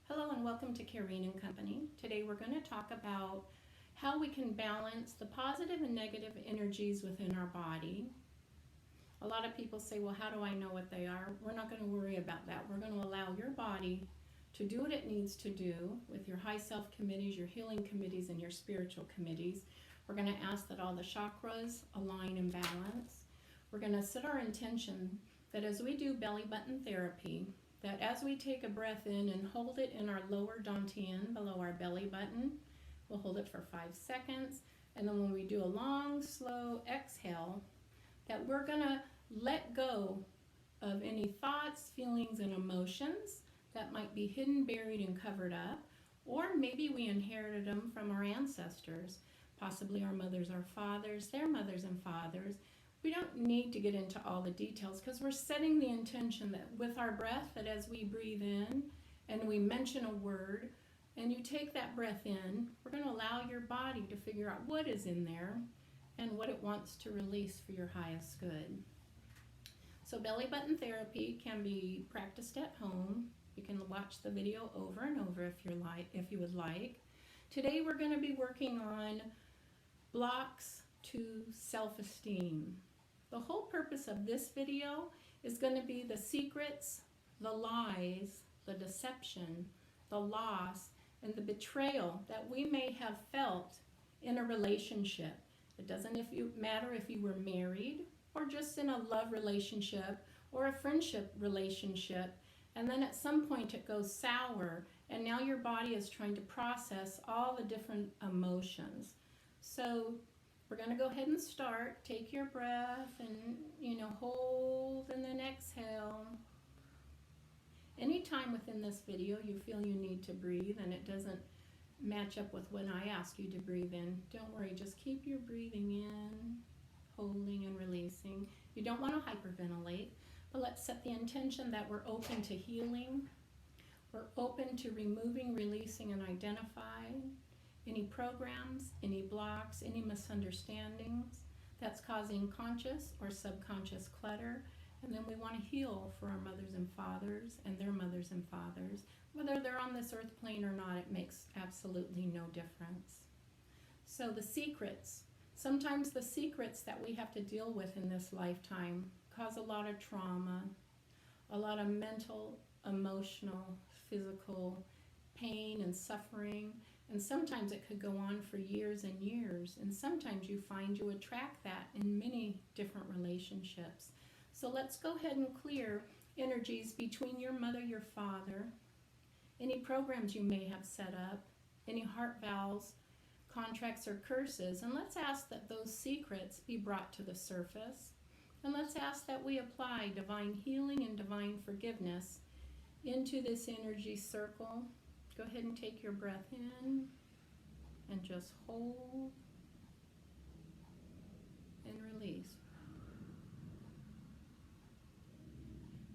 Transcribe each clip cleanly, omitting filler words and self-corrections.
Hello and welcome to Kareen and Company. Today we're going to talk about how we can balance the positive and negative energies within our body. A lot of people say, well, how do I know what they are? We're not going to worry about that. We're going to allow your body to do what it needs to do with your high self committees, your healing committees, and your spiritual committees. We're going to ask that all the chakras align and balance. We're going to set our intention that as we do belly button therapy, that as we take a breath in and hold it in our lower dantian below our belly button, we'll hold it for 5 seconds, and then when we do a long, slow exhale, that we're going to let go of any thoughts, feelings, and emotions that might be hidden, buried, and covered up, or maybe we inherited them from our ancestors, possibly our mothers, our fathers, their mothers and fathers. We don't need to get into all the details because we're setting the intention that with our breath, that as we breathe in and we mention a word and you take that breath in, we're going to allow your body to figure out what is in there and what it wants to release for your highest good. So belly button therapy can be practiced at home. You can watch the video over and over if you would like. Today we're going to be working on blocks to self-esteem. The whole purpose of this video is going to be the secrets, the lies, the deception, the loss, and the betrayal that we may have felt in a relationship. It doesn't matter if you were married or just in a love relationship or a friendship relationship, and then at some point it goes sour, and now your body is trying to process all the different emotions. So we're going to go ahead and start. Take your breath and, hold and then exhale. Anytime within this video you feel you need to breathe and it doesn't match up with when I ask you to breathe in, don't worry, just keep your breathing in, holding and releasing. You don't want to hyperventilate, but let's set the intention that we're open to healing. We're open to removing, releasing, and identifying any programs, any blocks, any misunderstandings that's causing conscious or subconscious clutter. And then we want to heal for our mothers and fathers and their mothers and fathers. Whether they're on this earth plane or not, it makes absolutely no difference. So the secrets, sometimes the secrets that we have to deal with in this lifetime cause a lot of trauma, a lot of mental, emotional, physical pain and suffering. And sometimes it could go on for years and years. And sometimes you find you attract that in many different relationships. So let's go ahead and clear energies between your mother, your father, any programs you may have set up, any heart valves, contracts, or curses. And let's ask that those secrets be brought to the surface. And let's ask that we apply divine healing and divine forgiveness into this energy circle. Go ahead and take your breath in and just hold and release.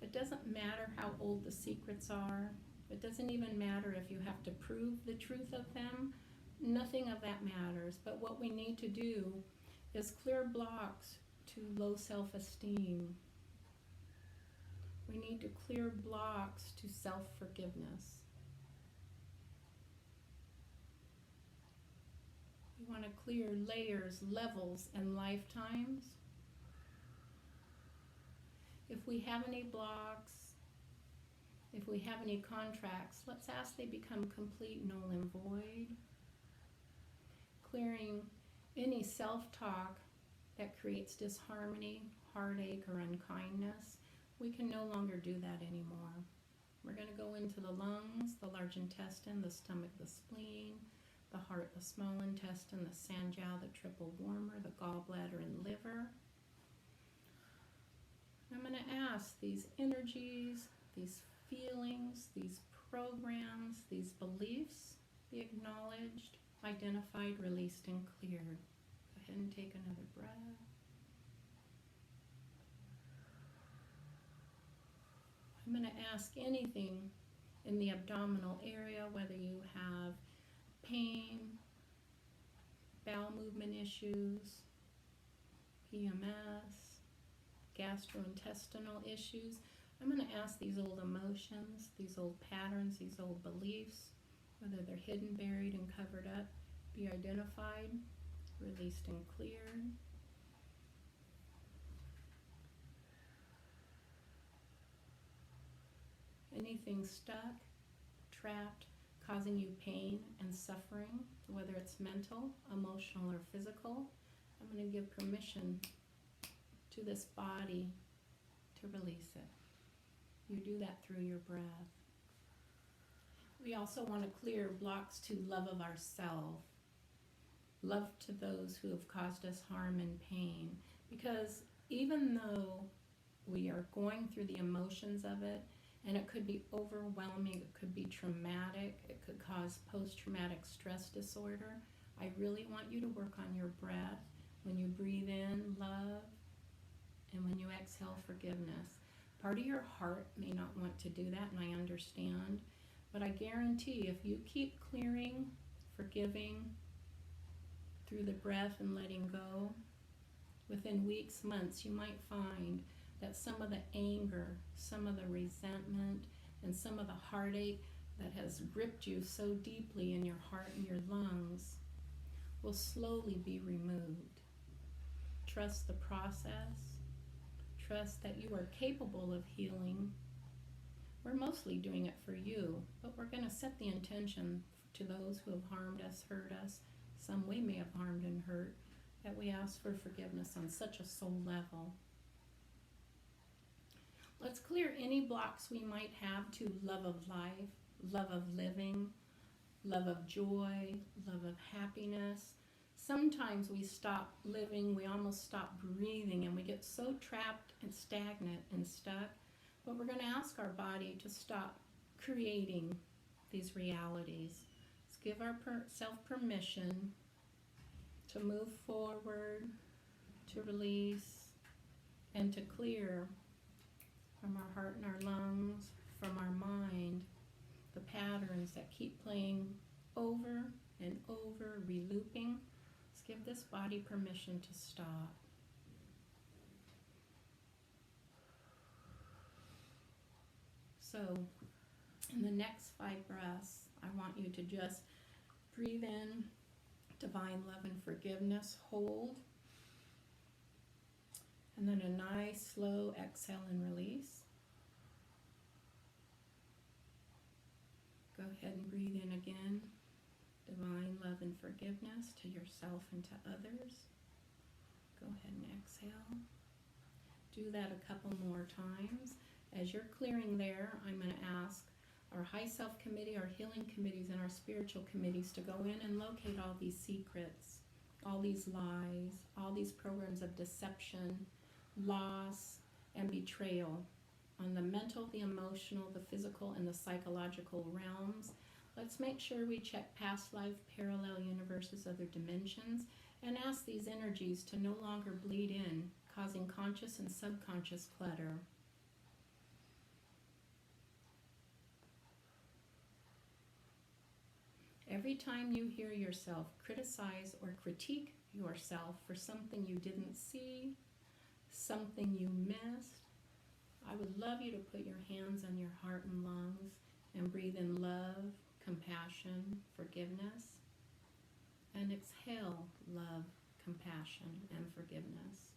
It doesn't matter how old the secrets are. It doesn't even matter if you have to prove the truth of them. Nothing of that matters. But what we need to do is clear blocks to low self-esteem. We need to clear blocks to self-forgiveness. We want to clear layers, levels, and lifetimes. If we have any blocks, if we have any contracts, let's ask they become complete, null, and void. Clearing any self-talk that creates disharmony, heartache, or unkindness. We can no longer do that anymore. We're going to go into the lungs, the large intestine, the stomach, the spleen, the heart, the small intestine, the sanjiao, the triple warmer, the gallbladder, and liver. I'm going to ask these energies, these feelings, these programs, these beliefs be acknowledged, identified, released, and cleared. Go ahead and take another breath. I'm going to ask anything in the abdominal area, whether you have pain, bowel movement issues, PMS, gastrointestinal issues. I'm going to ask these old emotions, these old patterns, these old beliefs, whether they're hidden, buried, and covered up, be identified, released, and cleared. Anything stuck, trapped, causing you pain and suffering, whether it's mental, emotional, or physical, I'm going to give permission to this body to release it. You do that through your breath. We also want to clear blocks to love of ourself, love to those who have caused us harm and pain. Because even though we are going through the emotions of it, and it could be overwhelming, it could be traumatic, it could cause post-traumatic stress disorder, I really want you to work on your breath. When you breathe in, love, and when you exhale, forgiveness. Part of your heart may not want to do that, and I understand, but I guarantee if you keep clearing, forgiving, through the breath and letting go, within weeks, months, you might find that some of the anger, some of the resentment, and some of the heartache that has gripped you so deeply in your heart and your lungs will slowly be removed. Trust the process. Trust that you are capable of healing. We're mostly doing it for you, but we're going to set the intention to those who have harmed us, hurt us, some we may have harmed and hurt, that we ask for forgiveness on such a soul level. Let's clear any blocks we might have to love of life, love of living, love of joy, love of happiness. Sometimes we stop living, we almost stop breathing, and we get so trapped and stagnant and stuck. But we're going to ask our body to stop creating these realities. Let's give ourselves permission to move forward, to release, and to clear from our heart and our lungs, from our mind, the patterns that keep playing over and over, relooping. Let's give this body permission to stop. So, in the next 5 breaths, I want you to just breathe in divine love and forgiveness, hold, and then a nice slow exhale and release. Go ahead and breathe in again, divine love and forgiveness to yourself and to others. Go ahead and exhale. Do that a couple more times. As you're clearing there, I'm going to ask our high self committee, our healing committees, and our spiritual committees to go in and locate all these secrets, all these lies, all these programs of deception, loss, and betrayal on the mental, the emotional, the physical, and the psychological realms. Let's make sure we check past life, parallel universes, other dimensions, and ask these energies to no longer bleed in, causing conscious and subconscious clutter. Every time you hear yourself criticize or critique yourself for something you didn't see, something you missed, I would love you to put your hands on your heart and lungs and breathe in love, compassion, forgiveness, and exhale love, compassion, and forgiveness.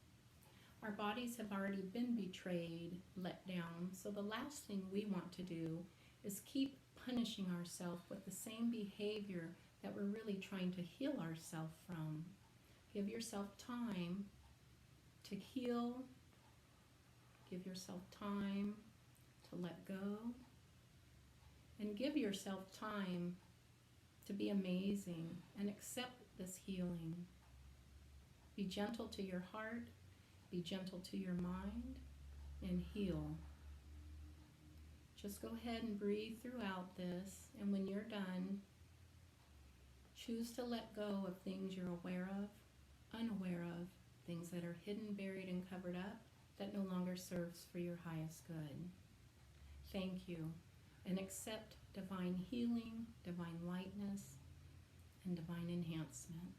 Our bodies have already been betrayed, let down, so the last thing we want to do is keep punishing ourselves with the same behavior that we're really trying to heal ourselves from. Give yourself time to heal. Give yourself time to let go. And give yourself time to be amazing and accept this healing. Be gentle to your heart. Be gentle to your mind. And heal. Just go ahead and breathe throughout this, and when you're done, choose to let go of things you're aware of, unaware of, things that are hidden, buried, and covered up that no longer serves for your highest good. Thank you, and accept divine healing, divine lightness, and divine enhancement.